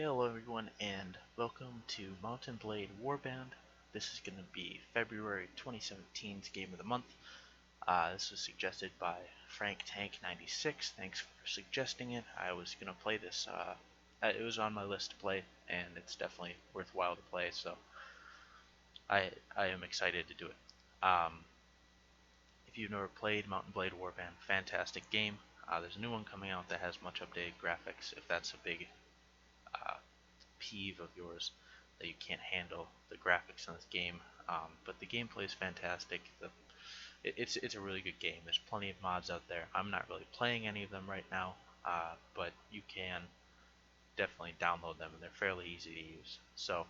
Hello everyone and welcome to Mountain Blade Warband. This is going to be February 2017's Game of the Month. This was suggested by FrankTank96. Thanks for suggesting it. I was going to play this, it was on my list to play and it's definitely worthwhile to play, so I am excited to do it. If you've never played Mountain Blade Warband, fantastic game. There's a new one coming out that has much updated graphics, if that's a big peeve of yours that you can't handle the graphics in this game, but the gameplay is fantastic. It's a really good game. There's plenty of mods out there. I'm not really playing any of them right now, but you can definitely download them and they're fairly easy to use. So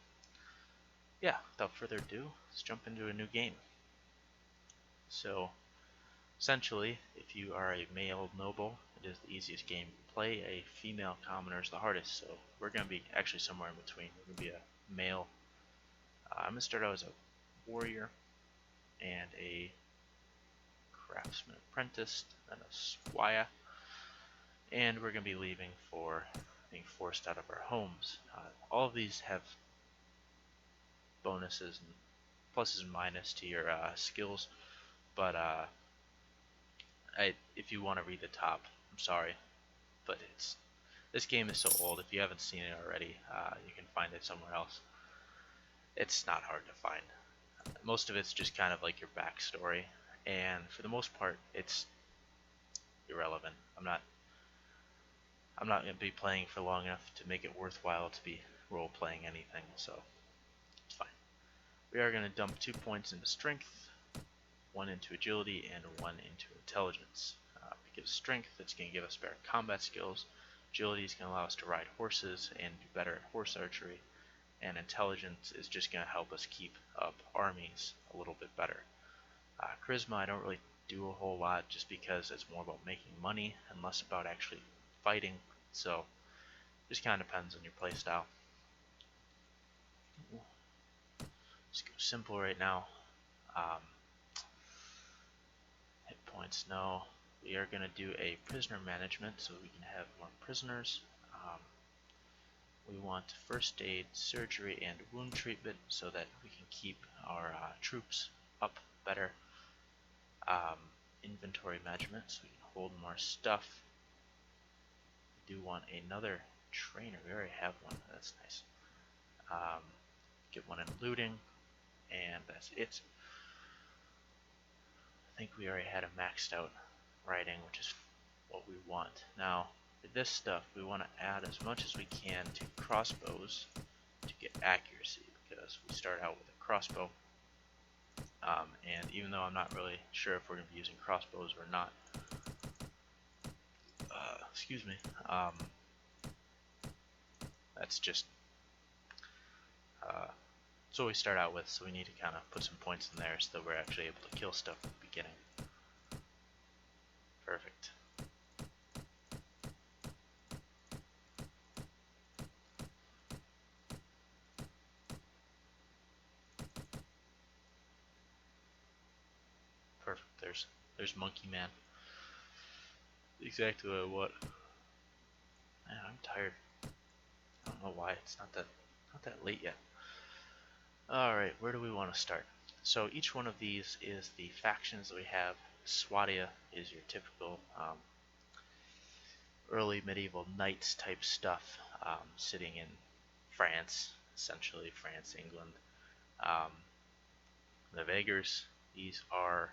yeah, without further ado, let's jump into a new game. So essentially, if you are a male noble, it is the easiest game to play. A female commoner is the hardest, so we're going to be actually somewhere in between. We're going to be a male. I'm going to start out as a warrior and a craftsman apprentice and a squire, and we're going to be leaving for being forced out of our homes. All of these have bonuses and pluses and minuses to your skills, but if you want to read the top, I'm sorry, but this game is so old. If you haven't seen it already, you can find it somewhere else. It's not hard to find. Most of it's just kind of like your backstory, and for the most part, it's irrelevant. I'm not going to be playing for long enough to make it worthwhile to be role playing anything, so it's fine. We are going to dump 2 points into strength, 1 into agility, and 1 into intelligence. Because strength, it's going to give us better combat skills. Agility is going to allow us to ride horses and do better at horse archery. And intelligence is just going to help us keep up armies a little bit better. Charisma, I don't really do a whole lot just because it's more about making money and less about actually fighting. So it just kind of depends on your playstyle. Let's go simple right now. Hit points, no. We are going to do a prisoner management so we can have more prisoners. We want first aid, surgery, and wound treatment so that we can keep our troops up better. Inventory management so we can hold more stuff. We do want another trainer. We already have one. That's nice. Get one in looting, and that's it. I think we already had a maxed out riding, which is what we want. Now, for this stuff, we want to add as much as we can to crossbows to get accuracy, because we start out with a crossbow, and even though I'm not really sure if we're going to be using crossbows or not, excuse me, that's just that's what we start out with, so we need to kind of put some points in there so that we're actually able to kill stuff at the beginning. Perfect. Perfect. There's Monkey Man. Exactly what I want. Man, I'm tired. I don't know why it's not that late yet. Alright, where do we want to start? So each one of these is the factions that we have. Swadia is your typical early medieval knights type stuff, sitting in France, essentially France, England. The Vagers, these are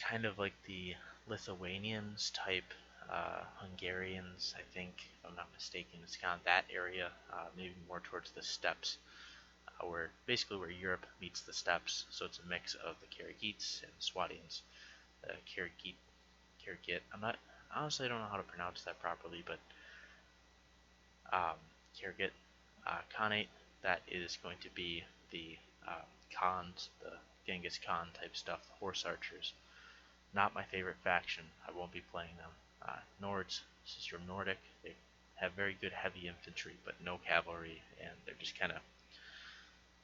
kind of like the Lithuanians type, Hungarians, I think, if I'm not mistaken. It's kind of that area, maybe more towards the steppes, where Europe meets the steppes. So it's a mix of the Karagites and Swadians. Karagit, honestly I don't know how to pronounce that properly, but Karagit, Khanate, that is going to be the Khans, the Genghis Khan type stuff, the horse archers. Not my favorite faction. I won't be playing them. Nords, this is your Nordic. They have very good heavy infantry, but no cavalry, and they're just kind of,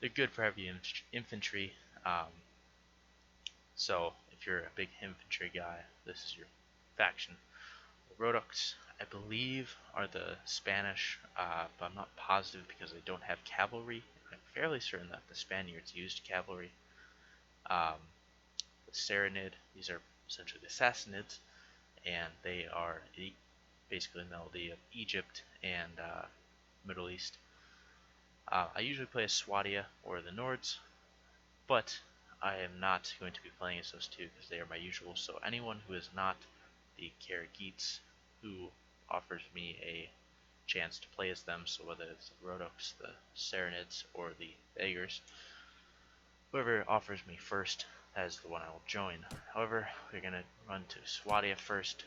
they're good for heavy infantry. So if you're a big infantry guy, this is your faction. Rhodoks, I believe are the Spanish, but I'm not positive because they don't have cavalry. I'm fairly certain that the Spaniards used cavalry. The Saranid, these are essentially the Sassanids, and they are basically the melody of Egypt and Middle East. I usually play as Swadia or the Nords, but I am not going to be playing as those two because they are my usual. So anyone who is not the Karageets who offers me a chance to play as them, so whether it's the Rhodoks, the Saranids, or the Aegers, whoever offers me first, that is the one I will join. However, we're going to run to Swadia first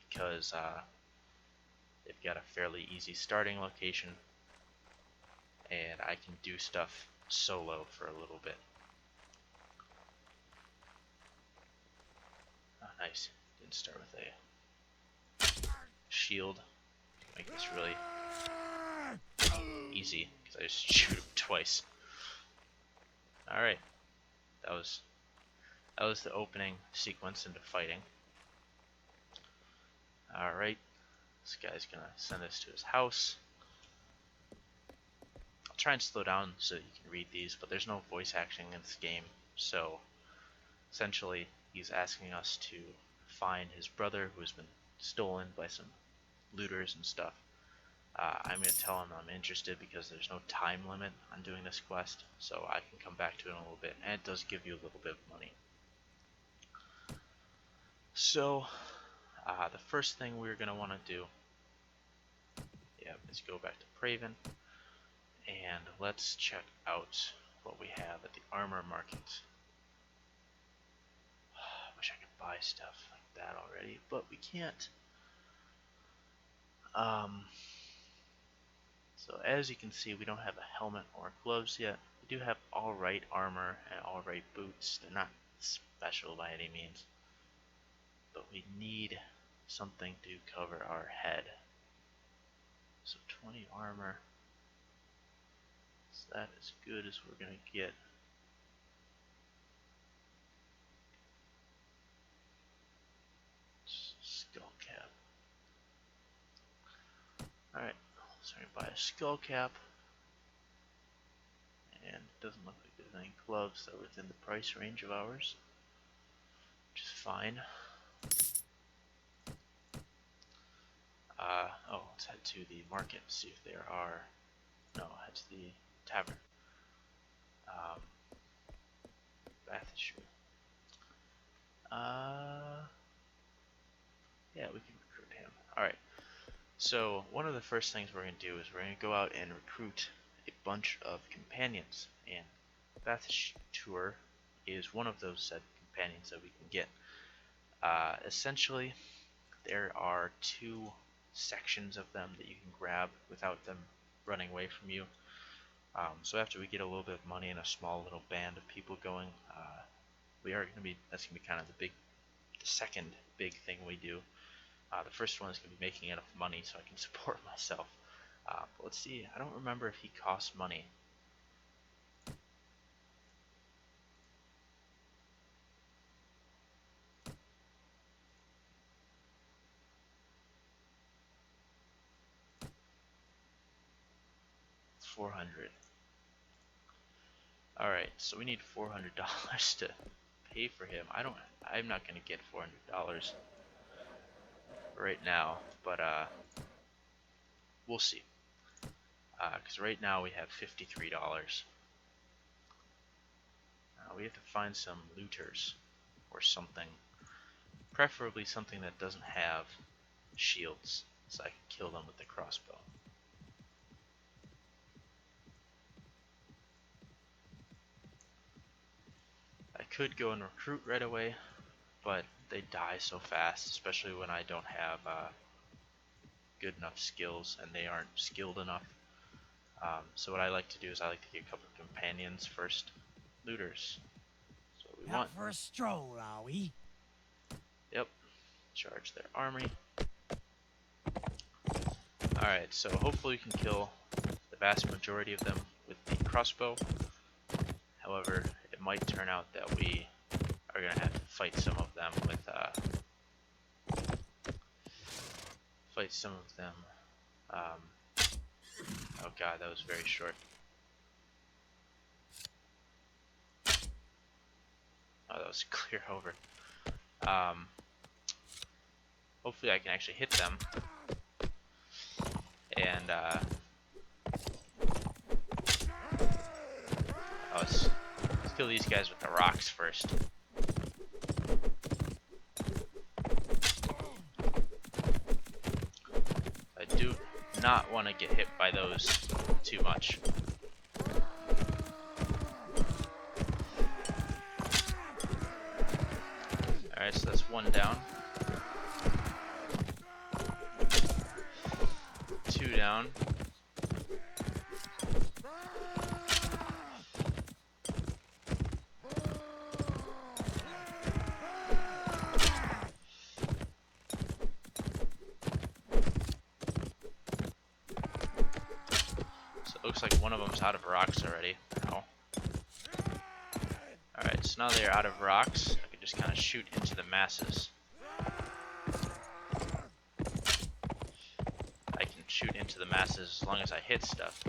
because they've got a fairly easy starting location, and I can do stuff solo for a little bit. Oh, nice. Didn't start with a shield. Make this really easy because I just shoot him twice. Alright. That was the opening sequence into fighting. Alright. This guy's gonna send us to his house. I'll try and slow down so that you can read these, but there's no voice acting in this game, so essentially he's asking us to find his brother who has been stolen by some looters and stuff. I'm going to tell him I'm interested because there's no time limit on doing this quest, so I can come back to it in a little bit, and it does give you a little bit of money. So, the first thing we're going to want to do, is go back to Praven, and let's check out what we have at the armor market. I wish I could buy stuff like that already, but we can't. So as you can see, we don't have a helmet or gloves yet. We do have alright armor and alright boots. They're not special by any means, but we need something to cover our head. So 20 armor. So that is good as we're going to get. Skull cap. Alright, so we're going to buy a skull cap. And it doesn't look like there's any gloves that are within the price range of ours, which is fine. Let's head to the market, see if there are. No, head to the tavern. Bathshire. Yeah, we can recruit him. Alright, so one of the first things we're going to do is we're going to go out and recruit a bunch of companions, and Bathshire is one of those said companions that we can get. Essentially, there are two sections of them that you can grab without them running away from you. So after we get a little bit of money and a small little band of people going, that's gonna be kind of the second big thing we do. The first one is gonna be making enough money so I can support myself. But let's see. I don't remember if he costs money. $400. Alright, so we need $400 to pay for him. I'm not gonna get $400 right now, but we'll see. Because right now we have $53. We have to find some looters or something, preferably something that doesn't have shields, so I can kill them with the crossbow. I could go and recruit right away, but they die so fast, especially when I don't have good enough skills and they aren't skilled enough. So what I like to do is I like to get a couple of companions first. Looters. So we want for a stroll, are we? Yep. Charge their armory. Alright, so hopefully we can kill the vast majority of them with the crossbow. However, it might turn out that we are going to have to fight some of them with fight some of them. Oh god, that was very short. Oh, that was clear over. Hopefully I can actually hit them. And, let's kill these guys with the rocks first. I do not want to get hit by those too much. Alright, so that's one down. Two down. So it looks like one of them's out of rocks already. Ow. Alright, so now they're out of rocks. I can just kind of shoot into the masses. I can shoot into the masses as long as I hit stuff.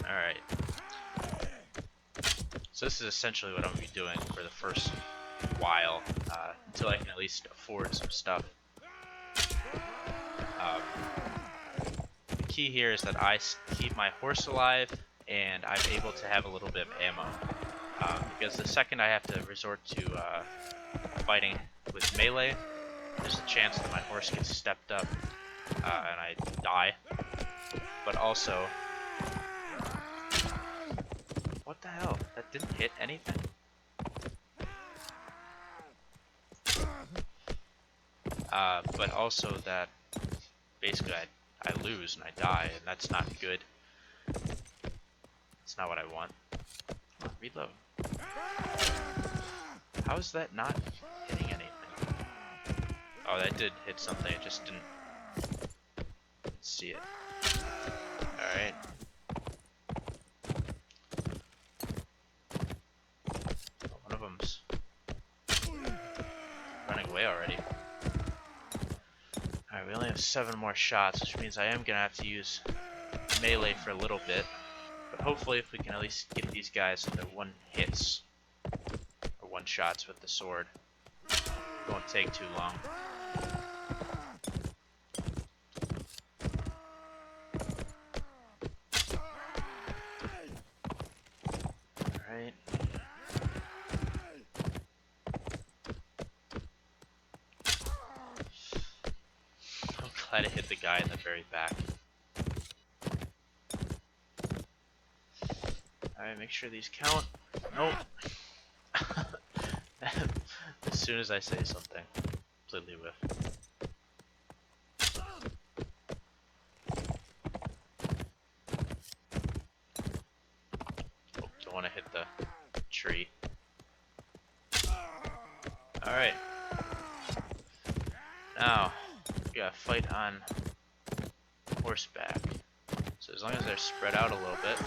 Alright. So this is essentially what I'm going to be doing for the first while, until I can at least afford some stuff. The key here is that I keep my horse alive and I'm able to have a little bit of ammo. Because the second I have to resort to fighting with melee, there's a chance that my horse gets stepped up and I die. But also... What the hell? That didn't hit anything? But also that basically I lose and I die, and that's not good. That's not what I want. Reload. How is that not hitting anything? Oh, that did hit something, I just didn't see it. Alright. One of them's running away already. Alright, we only have 7 more shots, which means I am gonna have to use melee for a little bit. But hopefully if we can at least get these guys into 1 hits, or 1 shots with the sword, it won't take too long. Alright. I'm glad I hit the guy in the very back. Alright, make sure these count. Nope. As soon as I say something, completely whiff. Oh, don't want to hit the tree. Alright. Now, we gotta fight on horseback. So as long as they're spread out a little bit.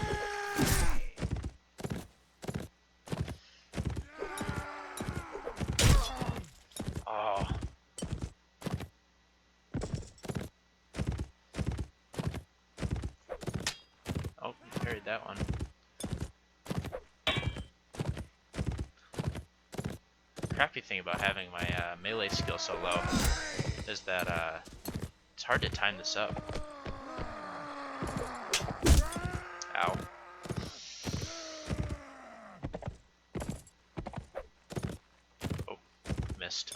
That one. Crappy thing about having my melee skill so low is that it's hard to time this up. Ow. Oh, missed.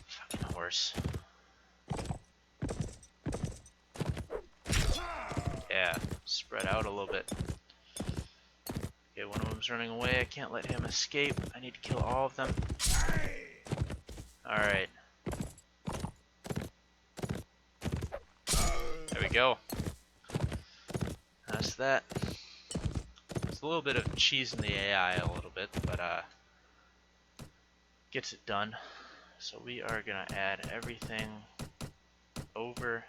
Fucking horse. Yeah, spread out a little bit. Okay, one of them's running away. I can't let him escape. I need to kill all of them. Alright. There we go. That's that. It's a little bit of cheese in the AI a little bit, but gets it done. So we are gonna add everything over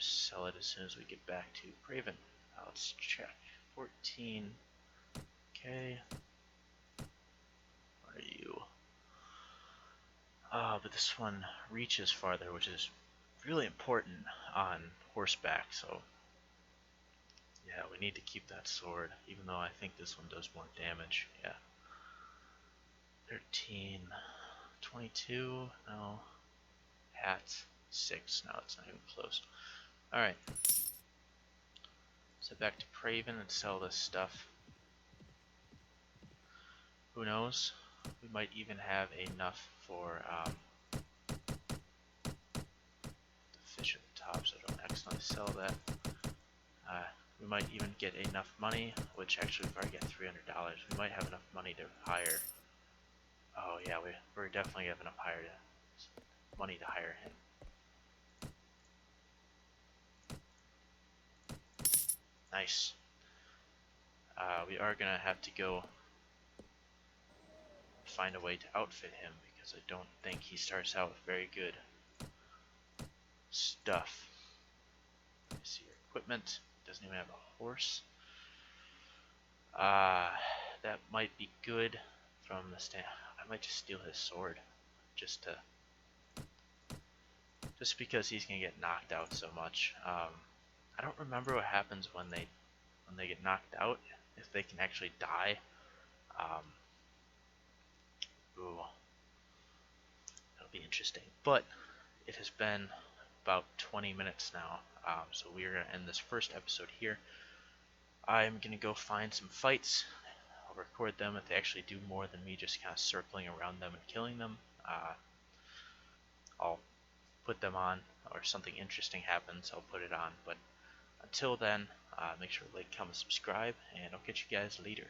just sell it as soon as we get back to Craven. Let's check. 14. Okay. What are you? But this one reaches farther, which is really important on horseback, so yeah, we need to keep that sword, even though I think this one does more damage. Yeah. 13, 22, no. Hat, 6, no, it's not even close. Alright. So back to Praven and sell this stuff. Who knows? We might even have enough for the fish at the top, so don't accidentally sell that. We might even get enough money, which actually if I get $300, we might have enough money to hire. Oh yeah, we're definitely have enough money to hire him. Nice. We are gonna have to go find a way to outfit him because I don't think he starts out with very good stuff. Let me see your equipment. Doesn't even have a horse. That might be good from the stand. I might just steal his sword, just because he's gonna get knocked out so much. I don't remember what happens when they get knocked out, if they can actually die. Ooh, that'll be interesting. But it has been about 20 minutes now, so we are gonna end this first episode here. I'm gonna go find some fights. I'll record them if they actually do more than me just kind of circling around them and killing them. I'll put them on, or something interesting happens, I'll put it on. But until then, make sure to like, comment, subscribe, and I'll catch you guys later.